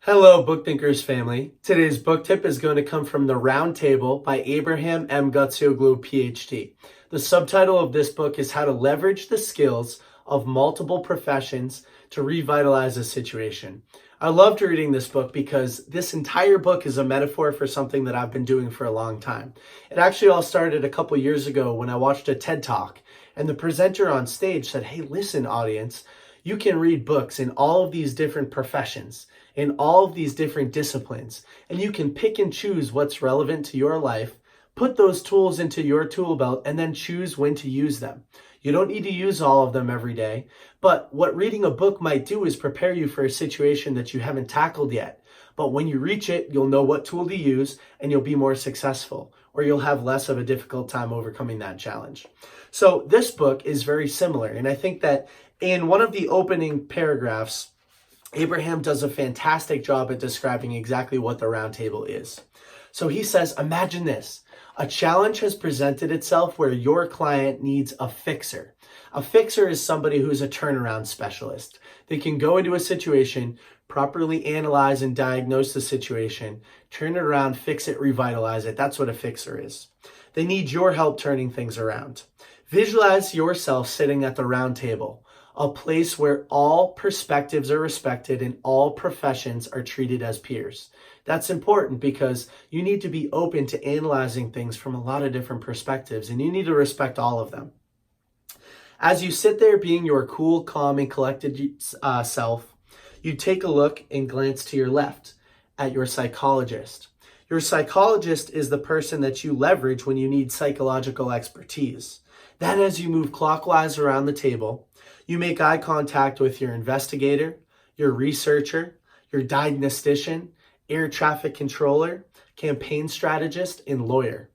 Hello, BookThinkers family. Today's book tip is going to come from The Round Table by Abraham M. Gutsioglou, PH.D. The subtitle of this book is How to Leverage the Skills of Multiple Professions to Revitalize a Situation. I loved reading this book because this entire book is a metaphor for something that I've been doing for a long time. It actually all started a couple years ago when I watched a TED Talk, and the presenter on stage said, "Hey, listen, audience, you can read books in all of these different professions, in all of these different disciplines, and you can pick and choose what's relevant to your life, put those tools into your tool belt, and then choose when to use them. You don't need to use all of them every day, but what reading a book might do is prepare you for a situation that you haven't tackled yet. But when you reach it, you'll know what tool to use and you'll be more successful, or you'll have less of a difficult time overcoming that challenge." So this book is very similar, and I think that in one of the opening paragraphs, Abraham does a fantastic job at describing exactly what the round table is. So he says, imagine this. A challenge has presented itself where your client needs a fixer. A fixer is somebody who's a turnaround specialist. They can go into a situation, properly analyze and diagnose the situation, turn it around, fix it, revitalize it. That's what a fixer is. They need your help turning things around. Visualize yourself sitting at the round table, a place where all perspectives are respected and all professions are treated as peers. That's important because you need to be open to analyzing things from a lot of different perspectives, and you need to respect all of them. As you sit there being your cool, calm, and collected self, you take a look and glance to your left at your psychologist. Your psychologist is the person that you leverage when you need psychological expertise. Then as you move clockwise around the table, you make eye contact with your investigator, your researcher, your diagnostician, air traffic controller, campaign strategist, and lawyer.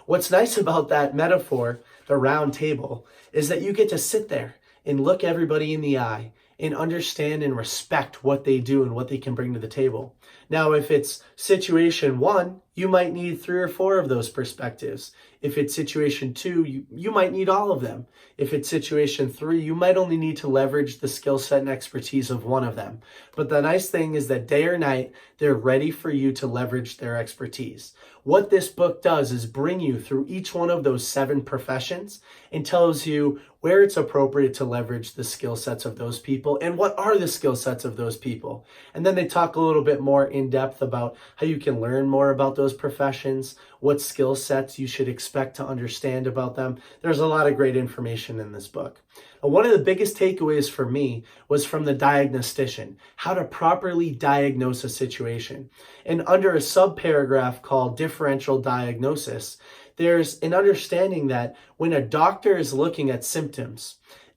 What's nice about that metaphor, the round table, is that you get to sit there and look everybody in the eye and understand and respect what they do and what they can bring to the table. Now, if it's situation one, you might need 3 or 4 of those perspectives. If it's situation 2, you might need all of them. If it's situation 3, you might only need to leverage the skill set and expertise of one of them. But the nice thing is that day or night, they're ready for you to leverage their expertise. What this book does is bring you through each one of those 7 professions and tells you where it's appropriate to leverage the skill sets of those people and what are the skill sets of those people. And then they talk a little bit more in depth about how you can learn more about those professions, what skill sets you should expect to understand about them. There's a lot of great information in this book. And one of the biggest takeaways for me was from the diagnostician, how to properly diagnose a situation. And under a subparagraph called differential diagnosis, there's an understanding that when a doctor is looking at symptoms,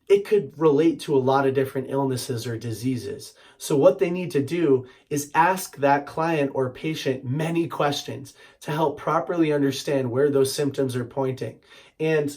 it could relate to a lot of different illnesses or diseases. So what they need to do is ask that client or patient many questions to help properly understand where those symptoms are pointing. And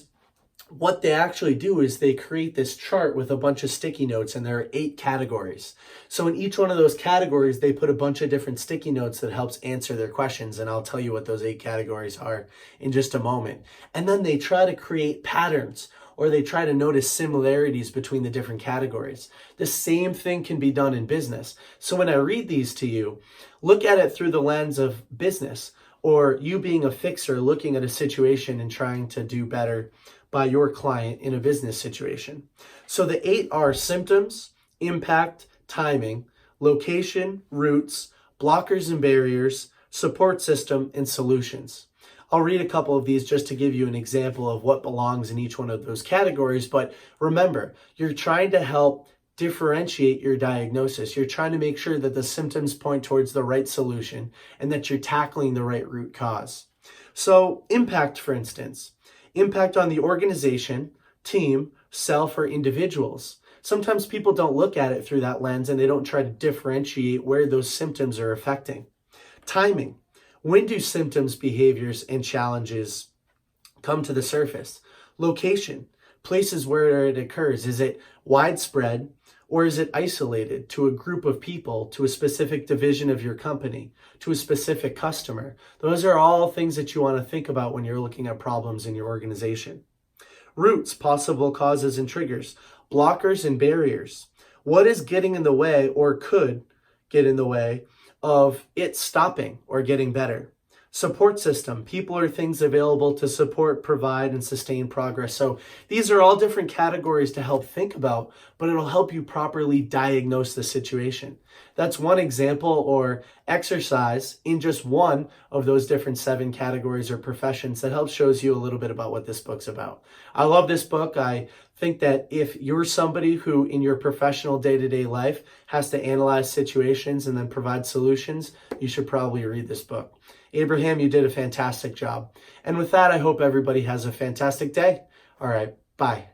what they actually do is they create this chart with a bunch of sticky notes, and there are 8 categories. So in each one of those categories, they put a bunch of different sticky notes that helps answer their questions. And I'll tell you what those 8 categories are in just a moment. And then they try to create patterns, or they try to notice similarities between the different categories. The same thing can be done in business. So when I read these to you, look at it through the lens of business, or you being a fixer looking at a situation and trying to do better by your client in a business situation. So the 8 are symptoms, impact, timing, location, roots, blockers and barriers, support system, and solutions. I'll read a couple of these just to give you an example of what belongs in each one of those categories. But remember, you're trying to help differentiate your diagnosis. You're trying to make sure that the symptoms point towards the right solution and that you're tackling the right root cause. So impact, for instance, impact on the organization, team, self, or individuals. Sometimes people don't look at it through that lens and they don't try to differentiate where those symptoms are affecting. Timing. When do symptoms, behaviors, and challenges come to the surface? Location. Places where it occurs. Is it widespread or is it isolated to a group of people, to a specific division of your company, to a specific customer? Those are all things that you want to think about when you're looking at problems in your organization. Roots, possible causes and triggers, blockers and barriers. What is getting in the way or could get in the way of it stopping or getting better. Support system, people or things available to support, provide, and sustain progress. So these are all different categories to help think about, but it'll help you properly diagnose the situation. That's one example or exercise in just one of those different 7 categories or professions that helps shows you a little bit about what this book's about. I love this book. I think that if you're somebody who in your professional day-to-day life has to analyze situations and then provide solutions, you should probably read this book. Abraham, you did a fantastic job. And with that, I hope everybody has a fantastic day. All right, bye.